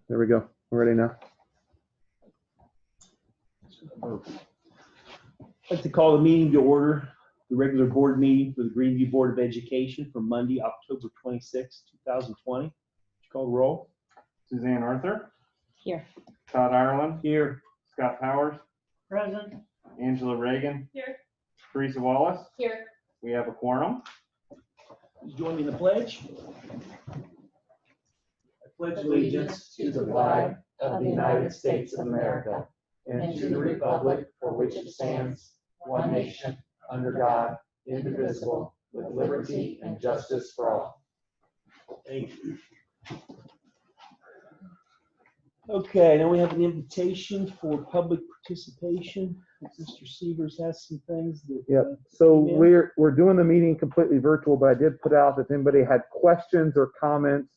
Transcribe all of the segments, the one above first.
There we go. We're ready now. I'd like to call the meeting to order, the regular board meeting for the Greeneview Board of Education for Monday, October 26, 2020. Call roll. Suzanne Arthur. Here. Todd Ireland. Here. Scott Powers. Present. Angela Reagan. Here. Teresa Wallace. Here. We have a quorum. Please join me in the pledge. I pledge Allegiance to the flag of the United States of America and to the republic for which it stands, one nation, under God, indivisible, with liberty and justice for all. Thank you. Okay, now we have an invitation for public participation. Mr. Severs has some things that. Yep. So came in. we're doing the meeting completely virtual, but I did put out that if anybody had questions or comments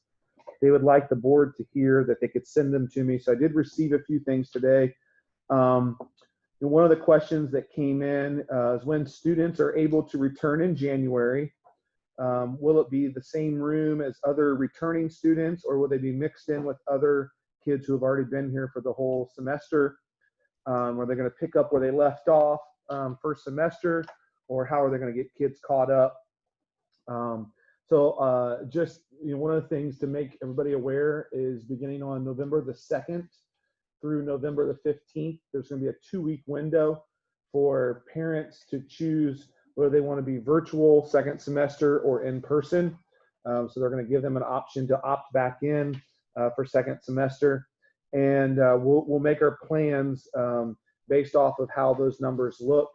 they would like the board to hear, that they could send them to me. So I did receive a few things today. One of the questions that came in is when students are able to return in January, will it be the same room as other returning students, or will they be mixed in with other kids who have already been here for the whole semester? Are they going to pick up where they left off first semester, or how are they going to get kids caught up? Just one of the things to make everybody aware is beginning on November the 2nd through November the 15th, there's going to be a 2-week window for parents to choose whether they want to be virtual second semester or in person. So they're going to give them an option to opt back in for second semester. And we'll make our plans based off of how those numbers look.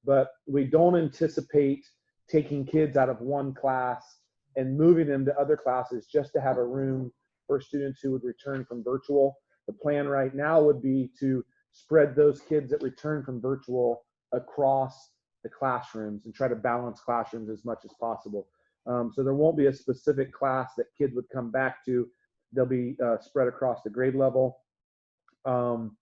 But we don't anticipate taking kids out of one class and moving them to other classes just to have a room for students who would return from virtual. The plan right now would be to spread those kids that return from virtual across the classrooms and try to balance classrooms as much as possible. So there won't be a specific class that kids would come back to. They'll be spread across the grade level. Obviously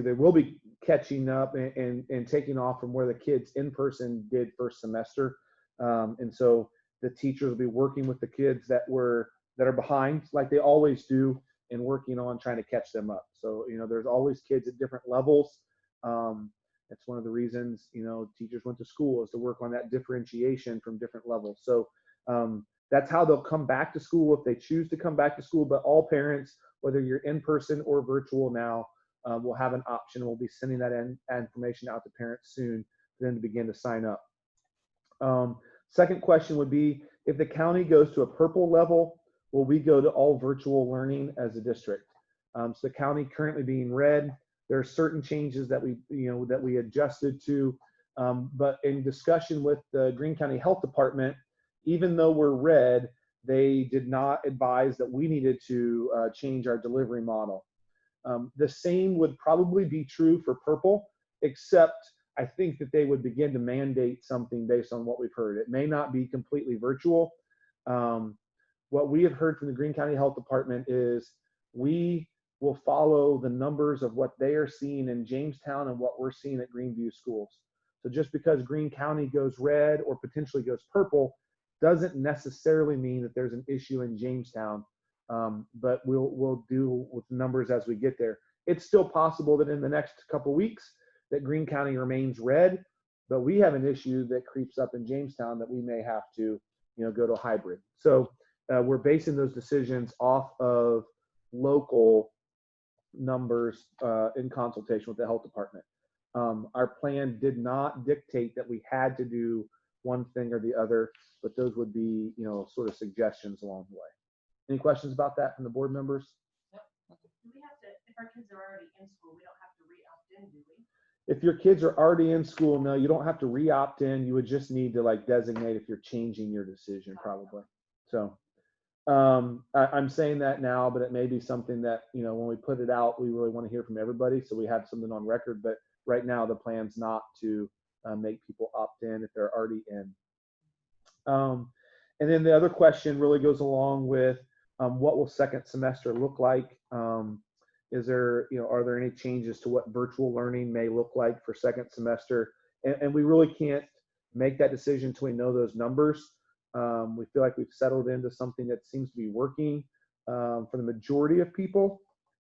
they will be catching up and taking off from where the kids in person did first semester. And so the teachers will be working with the kids that are behind, like they always do, and working on trying to catch them up. So, there's always kids at different levels. That's one of the reasons, teachers went to school, is to work on that differentiation from different levels. So that's how they'll come back to school if they choose to come back to school. But all parents, whether you're in person or virtual now, will have an option. We'll be sending that information out to parents soon for them to begin to sign up. Second question would be, if the county goes to a purple level, will we go to all virtual learning as a district? So the county currently being red, there are certain changes that we adjusted to, but in discussion with the Greene County Health Department, even though we're red, they did not advise that we needed to change our delivery model. The same would probably be true for purple, except I think that they would begin to mandate something based on what we've heard. It may not be completely virtual. What we have heard from the Greene County Health Department is we will follow the numbers of what they are seeing in Jamestown and what we're seeing at Greneview schools. So just because Greene County goes red or potentially goes purple doesn't necessarily mean that there's an issue in Jamestown, but we'll deal with numbers as we get there. It's still possible that in the next couple weeks that Greene County remains red, but we have an issue that creeps up in Jamestown that we may have to, go to a hybrid. So we're basing those decisions off of local numbers in consultation with the health department. Our plan did not dictate that we had to do one thing or the other, but those would be, sort of suggestions along the way. Any questions about that from the board members? Do we have to, if our kids are already in school, we don't have to re-opt in, do we? If your kids are already in school, no, you don't have to re-opt in. You would just need to designate if you're changing your decision, probably. So I'm saying that now, but it may be something that, when we put it out, we really want to hear from everybody. So we have something on record, but right now the plan's not to make people opt in if they're already in. And then the other question really goes along with what will second semester look like? Are there any changes to what virtual learning may look like for second semester? And we really can't make that decision until we know those numbers. We feel like we've settled into something that seems to be working, for the majority of people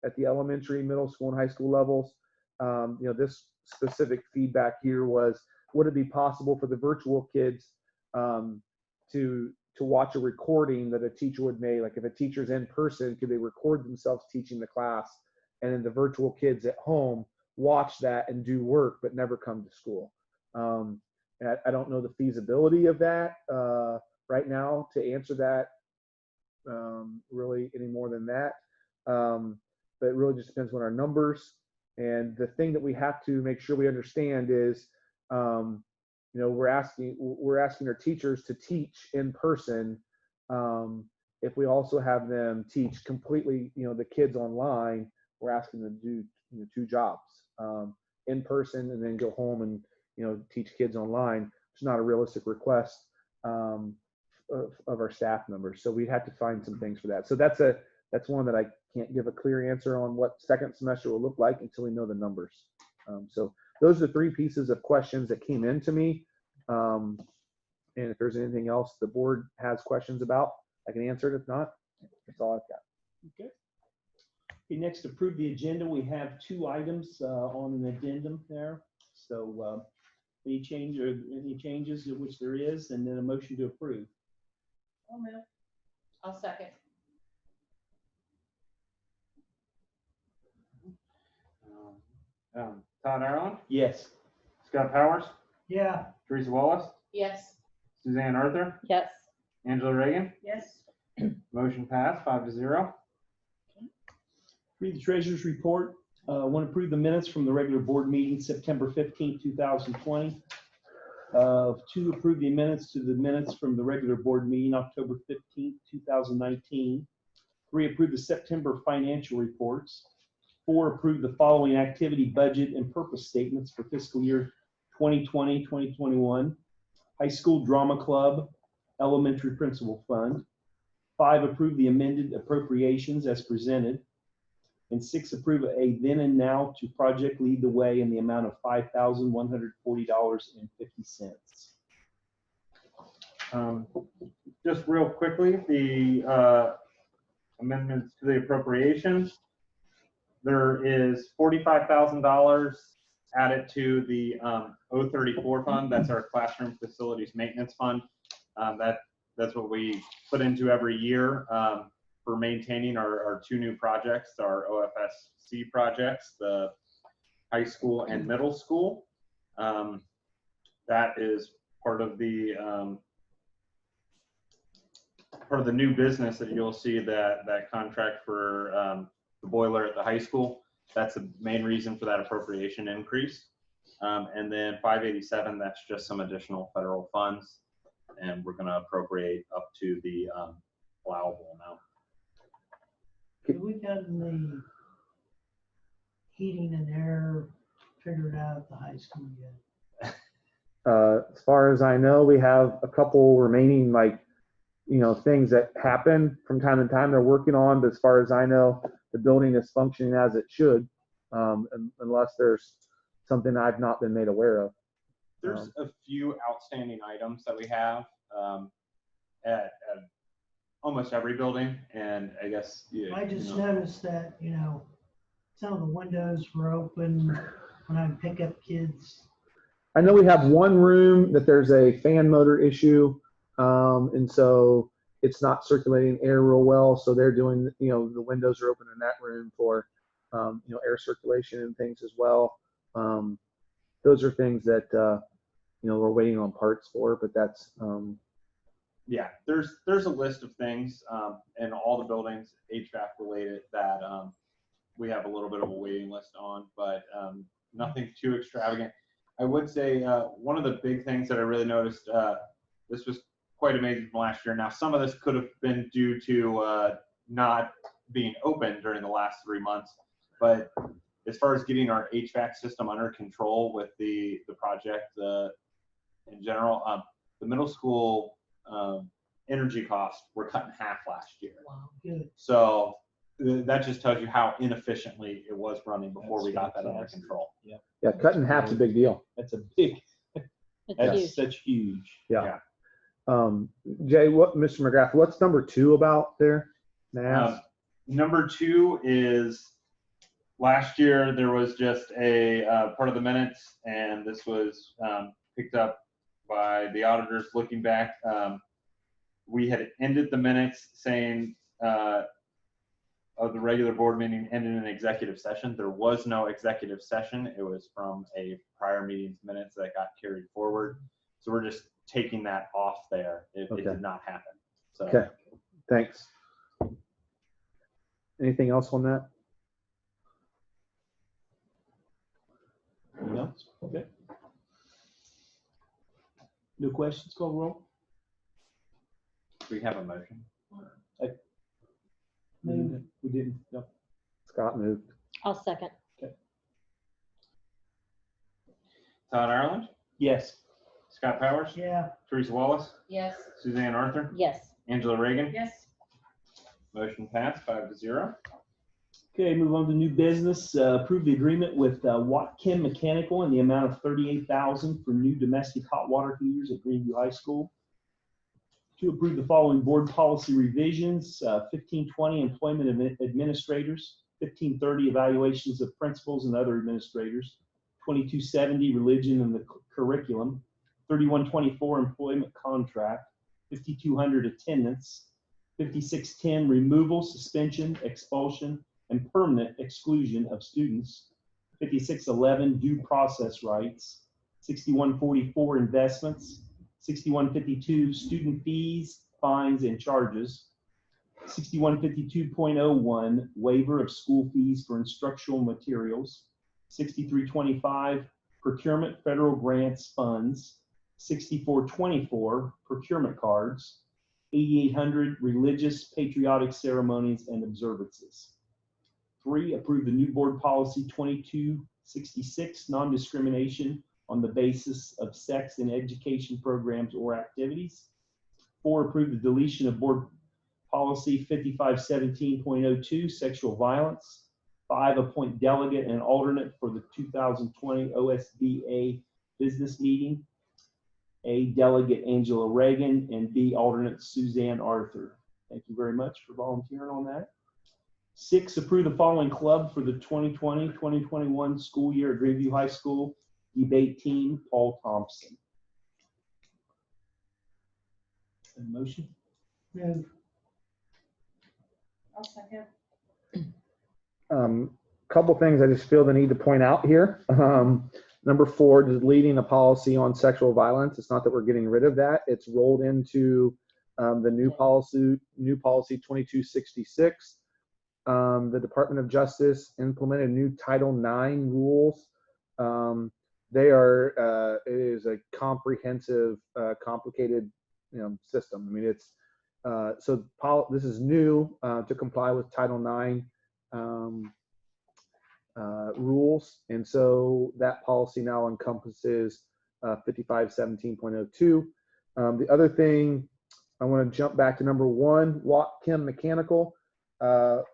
at the elementary, middle school, and high school levels. This specific feedback here was, would it be possible for the virtual kids to watch a recording that a teacher would make? Like if a teacher's in person, could they record themselves teaching the class, and then the virtual kids at home watch that and do work but never come to school? And I don't know the feasibility of that right now to answer that really any more than that. But it really just depends on our numbers. And the thing that we have to make sure we understand is, we're asking our teachers to teach in person. If we also have them teach completely, the kids online, we're asking them to do 2 jobs, in person and then go home and teach kids online. It's not a realistic request of our staff members. So we'd have to find some things for that. So that's one that I can't give a clear answer on what second semester will look like until we know the numbers. So those are the 3 pieces of questions that came into me. And if there's anything else the board has questions about, I can answer it. If not, that's all I've got. Okay. Okay, next, approve the agenda. We have 2 items on an addendum there. So any changes, which there is, and then a motion to approve. I'll move. I'll second. Todd Ireland, Yes. Scott Powers, Yeah. Teresa Wallace, Yes. Suzanne Arthur, Yes. Angela Reagan. Yes. Motion passed 5-0. Read the treasurer's report. Want to approve the minutes from the regular board meeting September 15th, 2020. 2, approve the minutes from the regular board meeting October 15th, 2019. 3, approve the September financial reports. 4, approve the following activity budget and purpose statements for fiscal year 2020-2021. High School Drama Club, Elementary Principal Fund. 5, approve the amended appropriations as presented. And 6, approve a then and now to project Lead the Way in the amount of $5,140.50. Just real quickly, the amendments to the appropriations. There is $45,000 added to the 034 fund. That's our classroom facilities maintenance fund. That's what we put into every year for maintaining our 2 new projects, our OFSC projects, the high school and middle school. That is part of the new business that you'll see, that contract for the boiler at the high school. That's the main reason for that appropriation increase. And then 587, that's just some additional federal funds, and we're going to appropriate up to the allowable amount. Have we gotten the heating and air figured out at the high school yet? As far as I know, we have a couple remaining, things that happen from time to time they're working on, but as far as I know, the building is functioning as it should, unless there's something I've not been made aware of. There's a few outstanding items that we have at almost every building, and I guess I just noticed that, some of the windows were open when I pick up kids. I know we have one room that there's a fan motor issue, and so it's not circulating air real well. So they're doing, the windows are open in that room for, air circulation and things as well. Those are things that, we're waiting on parts for, but that's, yeah, there's a list of things in all the buildings, HVAC related, that we have a little bit of a waiting list on, but nothing too extravagant. I would say one of the big things that I really noticed, this was quite amazing from last year. Now, some of this could have been due to not being open during the last 3 months, but as far as getting our HVAC system under control with the project in general, the middle school energy costs were cut in half last year. Wow, good. So that just tells you how inefficiently it was running before we got that under fantastic. control. yeah, cut in half's a big deal. That's a big, that's huge. such huge. Yeah. Jay, Mr. McGrath, what's number 2 about there? Number 2 is last year there was just a part of the minutes, and this was picked up by the auditors looking back. We had ended the minutes saying of the regular board meeting ended in executive session. There was no executive session. It was from a prior meeting's minutes that got carried forward. So we're just taking that off there. It did not happen. So. Okay, thanks. Anything else on that? No? Okay. No questions, call roll? We have a motion. No, we didn't. No. Scott moved. I'll second. Todd Ireland, Yes. Scott Powers, Yeah. Teresa Wallace, Yes. Suzanne Arthur, Yes. Angela Reagan. Yes. Motion passed 5-0. Okay, move on to new business. Approve the agreement with Watkin Mechanical in the amount of $38,000 for new domestic hot water heaters at Greeneview High School. To approve the following board policy revisions: 1520 employment of administrators, 1530 evaluations of principals and other administrators, 2270 religion and the curriculum, 3124 employment contract, 5200 attendance, 5610 removal, suspension, expulsion, and permanent exclusion of students, 5611 due process rights, 6144 investments, 6152 student fees, fines, and charges, 6152.01 waiver of school fees for instructional materials, 6325 procurement federal grants funds, 6424 procurement cards, 8800 religious patriotic ceremonies and observances. 3, approve the new board policy 2266, non-discrimination on the basis of sex in education programs or activities. 4, approve the deletion of board policy 5517.02, sexual violence. 5, appoint delegate and alternate for the 2020 OSBA business meeting. A, delegate Angela Reagan, and B, alternate Suzanne Arthur. Thank you very much for volunteering on that. 6, approve the following club for the 2020-2021 school year at Greeneview High School. Debate team, Paul Thompson. A motion? I'll second. Couple things I just feel the need to point out here. Number 4, deleting a policy on sexual violence. It's not that we're getting rid of that. It's rolled into the new policy 2266. The Department of Justice implemented new Title IX rules. It is a comprehensive, complicated, system. I mean, it's this is new to comply with Title IX rules, and so that policy now encompasses 5517.02. The other thing, I want to jump back to number 1, Watkin Mechanical.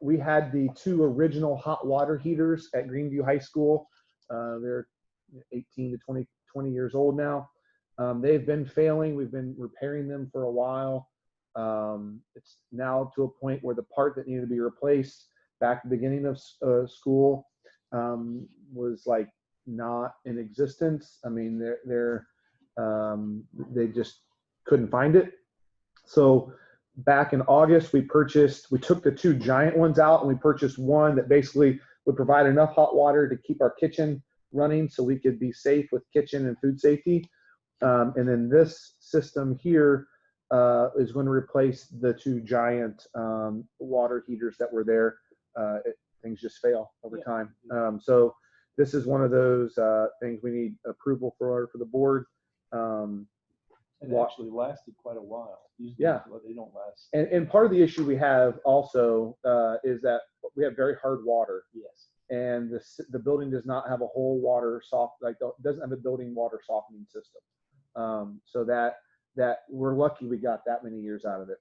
We had the 2 original hot water heaters at Greeneview High School. They're 18 to 20 years old now. They've been failing. We've been repairing them for a while. It's now to a point where the part that needed to be replaced back at the beginning of school was like not in existence. I mean, they just couldn't find it. So back in August, we took the 2 giant ones out and we purchased one that basically would provide enough hot water to keep our kitchen running so we could be safe with kitchen and food safety. And then this system here is going to replace the 2 giant water heaters that were there. Things just fail over time. So this is one of those things we need approval for the board. It actually lasted quite a while. Usually, Yeah. they don't last. And part of the issue we have also is that we have very hard water. Yes. And the building does not have a whole doesn't have a building water softening system. So that we're lucky we got that many years out of it.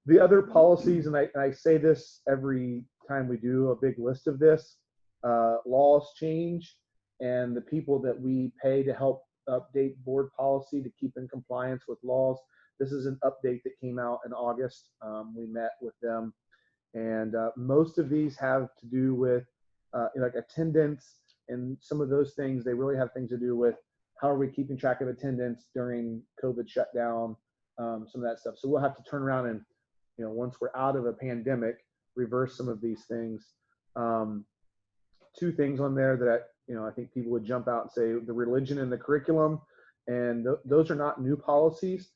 The other policies, and I say this every time we do a big list of this, laws change, and the people that we pay to help update board policy to keep in compliance with laws. This is an update that came out in August. We met with them And most of these have to do with like attendance and some of those things. They really have things to do with how are we keeping track of attendance during COVID shutdown, some of that stuff. So we'll have to turn around and, once we're out of a pandemic, reverse some of these things. Two things on there that I think people would jump out and say: the religion and the curriculum, and those are not new policies,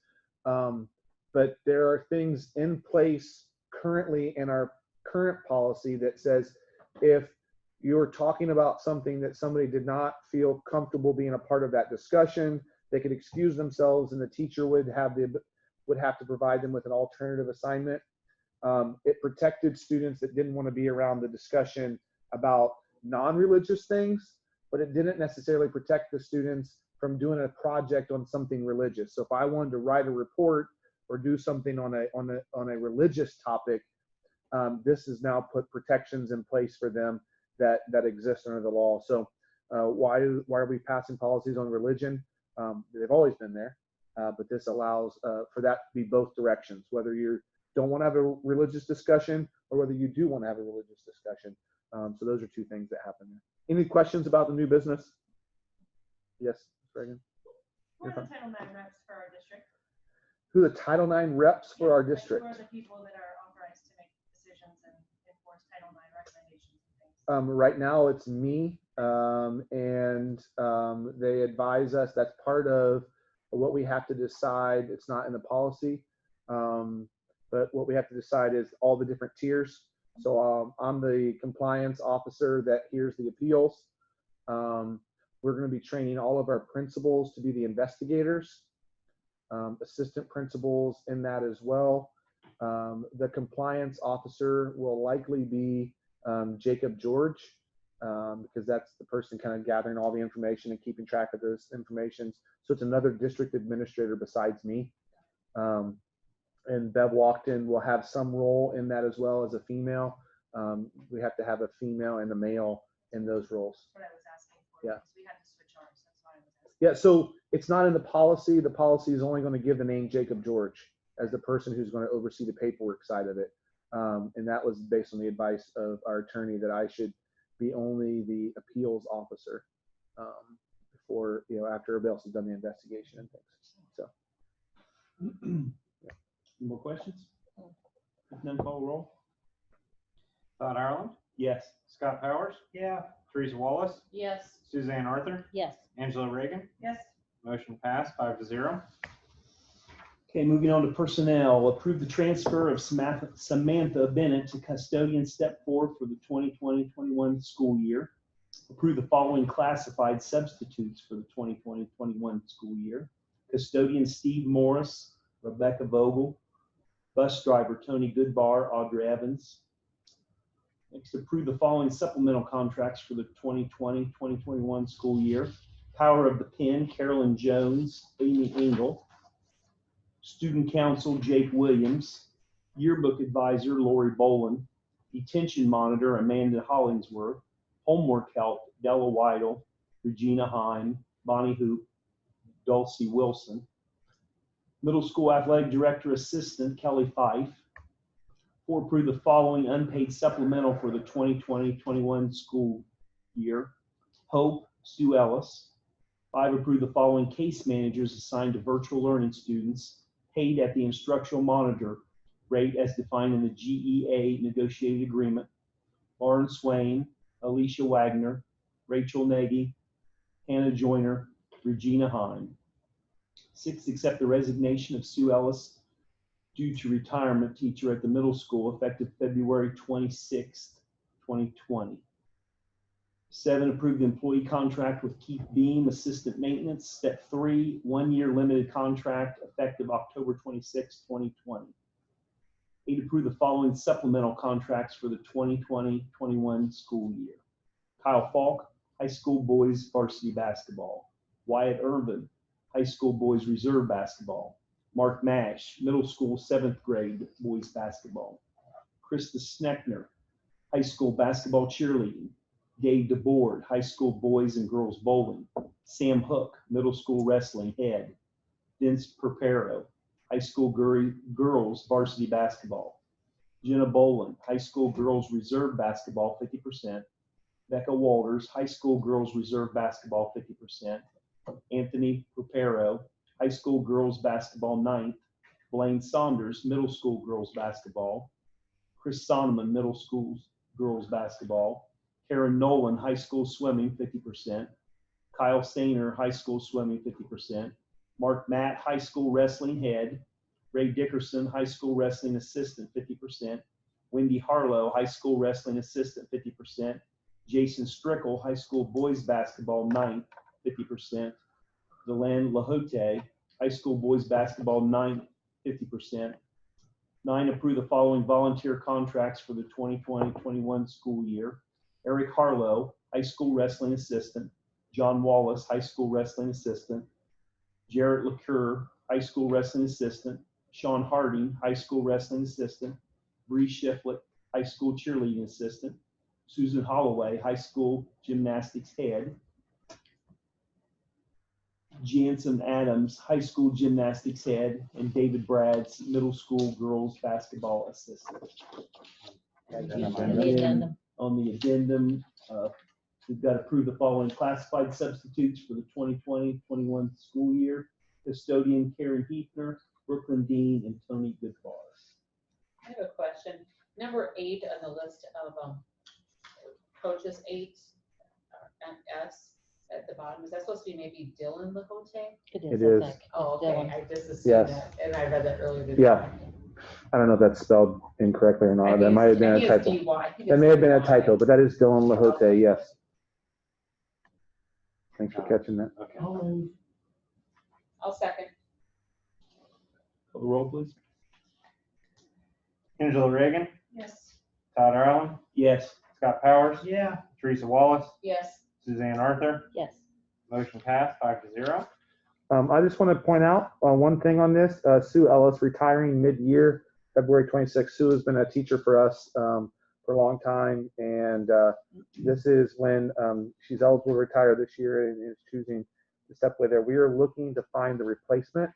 but there are things in place currently in our current policy that says if you're talking about something that somebody did not feel comfortable being a part of that discussion, they could excuse themselves, and the teacher would have to provide them with an alternative assignment. It protected students that didn't want to be around the discussion about non-religious things, but it didn't necessarily protect the students from doing a project on something religious. So if I wanted to write a report or do something on a religious topic, this has now put protections in place for them that exist under the law. So why are we passing policies on religion? They've always been there, but this allows for that to be both directions, whether you don't want to have a religious discussion or whether you do want to have a religious discussion. So those are two things that happen there. Any questions about the new business? Yes, Reagan? Who are the Title IX reps for our district? Who are the Title IX reps for our Like, district? who are the people that are authorized to make decisions and enforce Title IX recommendations and things? Right now it's me, and they advise us. That's part of what we have to decide. It's not in the policy, but what we have to decide is all the different tiers. So I'm the compliance officer that hears the appeals. We're going to be training all of our principals to be the investigators, assistant principals in that as well. The compliance officer will likely be Jacob George, because that's the person kind of gathering all the information and keeping track of this information. So it's another district administrator besides me. And Bev Walkton will have some role in that as well as a female. We have to have a female and a male in those roles. That's what I was asking for. Yeah. Because we had to switch ours. That's why I was asking. Yeah, so it's not in the policy. The policy is only going to give the name Jacob George as the person who's going to oversee the paperwork side of it. And that was based on the advice of our attorney that I should be only the appeals officer before, after everybody else has done the investigation and things. So. Any more questions? If none, call roll. Todd Ireland, Yes. Scott Powers, Yeah. Teresa Wallace, Yes. Suzanne Arthur, Yes. Angela Reagan. Yes. Motion passed 5-0. Okay, moving on to personnel. Approve the transfer of Samantha Bennett to custodian step 4 for the 2020-21 school year. Approve the following classified substitutes for the 2020-21 school year. Custodian Steve Morris, Rebecca Vogel. Bus driver Tony Goodbar, Audrey Evans. Next, approve the following supplemental contracts for the 2020-2021 school year. Power of the Pen, Carolyn Jones, Amy Engel. Student Council, Jake Williams. Yearbook Advisor, Lori Boland. Detention Monitor, Amanda Hollingsworth. Homework Help, Della Weidel, Regina Heim, Bonnie Hoop, Dulcie Wilson. Middle School Athletic Director Assistant, Kelly Fife. 4, approve the following unpaid supplemental for the 2020-21 school year. Hope, Sue Ellis. 5, approve the following case managers assigned to virtual learning students, paid at the instructional monitor rate as defined in the GEA negotiated agreement. Lauren Swain, Alicia Wagner, Rachel Nagy, Hannah Joyner, Regina Heim. 6, accept the resignation of Sue Ellis due to retirement, teacher at the middle school, effective February 26th, 2020. 7, approve the employee contract with Keith Beam, assistant maintenance, step 3, 1-year limited contract, effective October 26, 2020. 8, approve the following supplemental contracts for the 2020-21 school year. Kyle Falk, high school boys varsity basketball. Wyatt Irvin, high school boys reserve basketball. Mark Mash, middle school 7th grade boys basketball. Krista Sneckner, high school basketball cheerleading. Dave DeBoard, high school boys and girls bowling. Sam Hook, middle school wrestling head. Vince Perpero, high school girls varsity basketball. Jenna Boland, High School Girls Reserve Basketball, 50%. Becca Walters, High School Girls Reserve Basketball, 50%. Anthony Propero, High School Girls Basketball, 9th. Blaine Saunders, Middle School Girls Basketball. Chris Sonneman, Middle School Girls Basketball. Karen Nolan, High School Swimming, 50%. Kyle Stainer, High School Swimming, 50%. Mark Matt, High School Wrestling Head. Ray Dickerson, High School Wrestling Assistant, 50%. Wendy Harlow, High School Wrestling Assistant, 50%. Jason Strickle, High School Boys Basketball, 9th, 50%. Deland Lahote, High School Boys Basketball, 9th, 50%. 9, approve the following volunteer contracts for the 2020-21 school year. Eric Harlow, High School Wrestling Assistant. John Wallace, High School Wrestling Assistant. Jarrett LaCour, High School Wrestling Assistant. Sean Harding, High School Wrestling Assistant. Bree Shiflett, High School Cheerleading Assistant. Susan Holloway, High School Gymnastics Head. Jansen Adams, High School Gymnastics Head, and David Brad's Middle School Girls Basketball Assistant. And the addendum. On the addendum, we've got to approve the following classified substitutes for the 2020-21 school year. Custodian Karen Heathner, Brooklyn Dean, and Tony Goodbar. I have a question. Number 8 on the list of coaches, 8 and S at the bottom. Is that supposed to be maybe Dylan Lahote? It is. Oh, okay. Dylan. I just assumed Yes. that, and I read that earlier today. Yeah. I don't know if that's spelled incorrectly or I not. think That might have been I a think it's typo. DY. I think That it's may have been a DY. typo, but that is Dylan Lahote, yes. Thanks for catching that. Okay. I'll second. Call the roll, please. Angela Reagan, Yes. Todd Ireland, Yes. Scott Powers, Yeah. Teresa Wallace, Yes. Suzanne Arthur. Yes. Motion passed 5-0. I just want to point out one thing on this. Sue Ellis retiring mid-year, February 26th. Sue has been a teacher for us for a long time, and this is when she's eligible to retire this year and is choosing to step away there. We are looking to find the replacement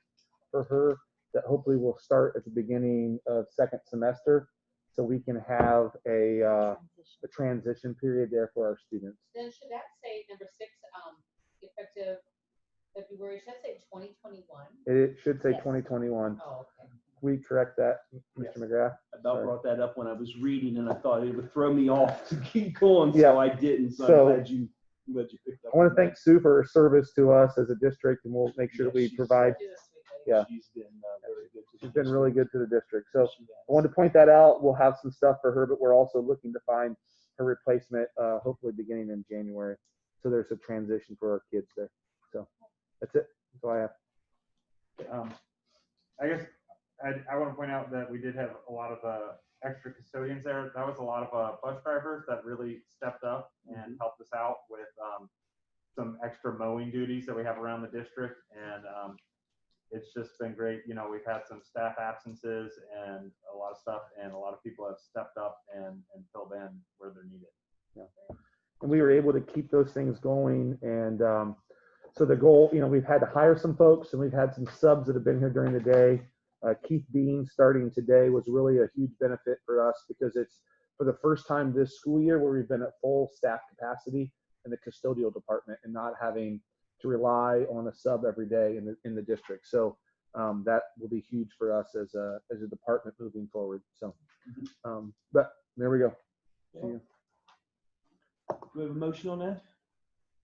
for her that hopefully will start at the beginning of second semester, so we can have a transition period there for our students. Then should that say number 6, effective February? Should that say 2021? It should say Yes. 2021. Oh, okay. We correct that, Mr. Yes. McGrath? I about Sorry. brought that up when I was reading, and I thought it would throw me off to keep going, Yeah. so I didn't. So, So- I'm glad you picked up. I want on to thank Sue for her service to us as a district, and we'll make sure that we Yes, she's- provide. She's a sweet lady. Yeah. She's been very good. To She's the been really good to the district. So district. I wanted to point that out. We'll have some stuff for her, but we're also looking to find her replacement, hopefully beginning in January. So there's a transition for our kids there. So that's it. That's all I have. I guess I want to point out that we did have a lot of extra custodians there. That was a lot of bus drivers that really stepped up and helped us out with some extra mowing duties that we have around the district. And it's just been great. You know, we've had some staff absences and a lot of stuff, and a lot of people have stepped up and filled in where they're needed. And we were able to keep those things going. And so the goal, you know, we've had to hire some folks, and we've had some subs that have been here during the day. Keith Bean starting today was really a huge benefit for us, because it's for the first time this school year where we've been at full staff capacity in the custodial department and not having to rely on a sub every day in the district. So that will be huge for us as a department moving forward. So, but there we go. See you. Do we have a motion on that?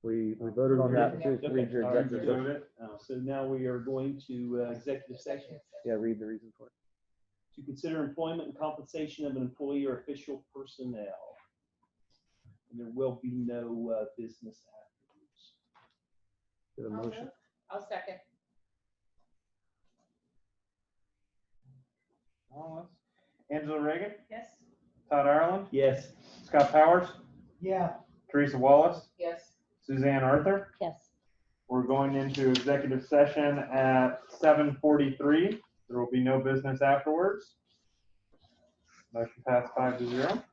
We voted on that. Okay. Read your All right, executive so- session. So now we are going to executive session Yeah, read the reason for it. to consider employment and compensation of an employee or official personnel. And there will be no business afterwards. To the motion. I'll second. Angela Reagan, Yes. Todd Ireland, Yes. Scott Powers, Yeah. Teresa Wallace, Yes. Suzanne Arthur. Yes. We're going into executive session at 7:43. There will be no business afterwards. Motion passed 5-0.